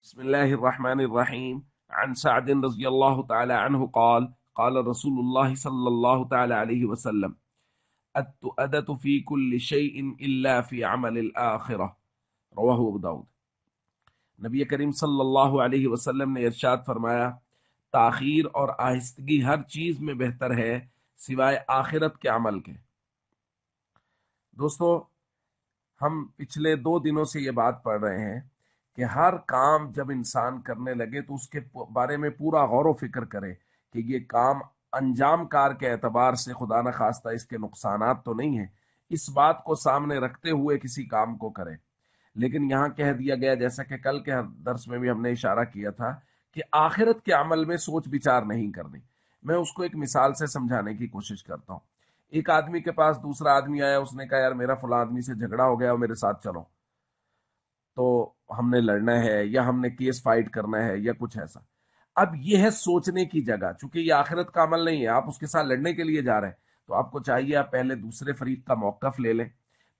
بسم الله الرحمن الرحيم. عن سعد رضي الله تعالى عنه قال قال رسول الله صلى الله تعالى عليه وسلم التؤدة في كل شيء إلا في عمل الآخرة رواه ابو داود. نبی کریم صلی اللہ علیہ وسلم نے ارشاد فرمایا، تاخیر اور آہستگی ہر چیز میں بہتر ہے سوائے آخرت کے عمل کے۔ دوستو، ہم پچھلے 2 دنوں سے یہ بات پڑھ رہے ہیں کہ ہر کام جب انسان کرنے لگے تو اس کے بارے میں پورا غور و فکر کرے کہ یہ کام انجام کار کے اعتبار سے خدا نہ خواستہ اس کے نقصانات تو نہیں ہیں، اس بات کو سامنے رکھتے ہوئے کسی کام کو کرے۔ لیکن یہاں کہہ دیا گیا، جیسا کہ کل کے درس میں بھی ہم نے اشارہ کیا تھا، کہ آخرت کے عمل میں سوچ بچار نہیں کرنی۔ میں اس کو ایک مثال سے سمجھانے کی کوشش کرتا ہوں۔ ایک آدمی کے پاس دوسرا آدمی آیا، اس نے کہا یار میرا فلاں آدمی سے جھگڑا ہو گیا اور میرے ساتھ چلو، تو ہم نے لڑنا ہے یا ہم نے کیس فائٹ کرنا ہے یا کچھ ایسا۔ اب یہ ہے سوچنے کی جگہ، چونکہ یہ آخرت کا عمل نہیں ہے، آپ اس کے ساتھ لڑنے کے لیے جا رہے ہیں، تو آپ کو چاہیے آپ پہلے دوسرے فریق کا موقف لے لیں،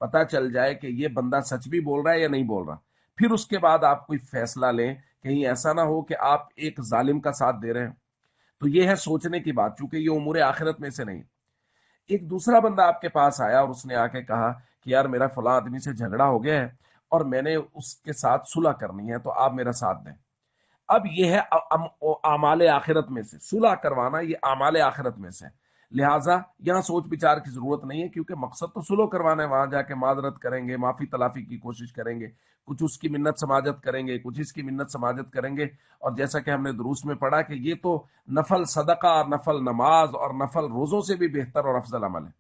پتہ چل جائے کہ یہ بندہ سچ بھی بول رہا ہے یا نہیں بول رہا، پھر اس کے بعد آپ کوئی فیصلہ لیں۔ کہیں ایسا نہ ہو کہ آپ ایک ظالم کا ساتھ دے رہے ہیں۔ تو یہ ہے سوچنے کی بات، چونکہ یہ امور آخرت میں سے نہیں۔ ایک دوسرا بندہ آپ کے پاس آیا اور اس نے آ کے کہا کہ یار میرا فلاں آدمی سے جھگڑا ہو گیا ہے اور میں نے اس کے ساتھ صلح کرنی ہے، تو آپ میرا ساتھ دیں۔ اب یہ ہے اعمال آخرت میں سے، صلح کروانا یہ اعمال آخرت میں سے، لہٰذا یہاں سوچ بچار کی ضرورت نہیں ہے، کیونکہ مقصد تو صلح کروانا ہے۔ وہاں جا کے معذرت کریں گے، معافی تلافی کی کوشش کریں گے، کچھ اس کی منت سماجت کریں گے، کچھ اس کی منت سماجت کریں گے، اور جیسا کہ ہم نے دروس میں پڑھا کہ یہ تو نفل صدقہ اور نفل نماز اور نفل روزوں سے بھی بہتر اور افضل عمل ہے۔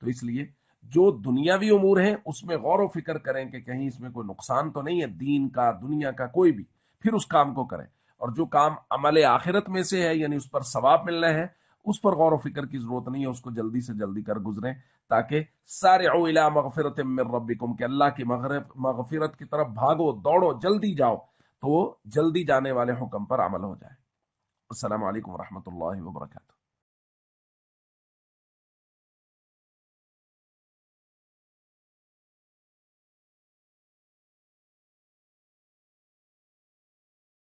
تو اس لیے جو دنیاوی امور ہیں اس میں غور و فکر کریں کہ کہیں اس میں کوئی نقصان تو نہیں ہے، دین کا دنیا کا کوئی بھی، پھر اس کام کو کریں۔ اور جو کام عمل آخرت میں سے ہے، یعنی اس پر ثواب ملنا ہے، اس پر غور و فکر کی ضرورت نہیں ہے، اس کو جلدی سے جلدی کر گزریں، تاکہ سارعوا الی مغفرۃ من ربکم، کہ اللہ کی مغفرت کی طرف بھاگو، دوڑو، جلدی جاؤ، تو جلدی جانے والے حکم پر عمل ہو جائے۔ السلام علیکم ورحمۃ اللہ وبرکاتہ۔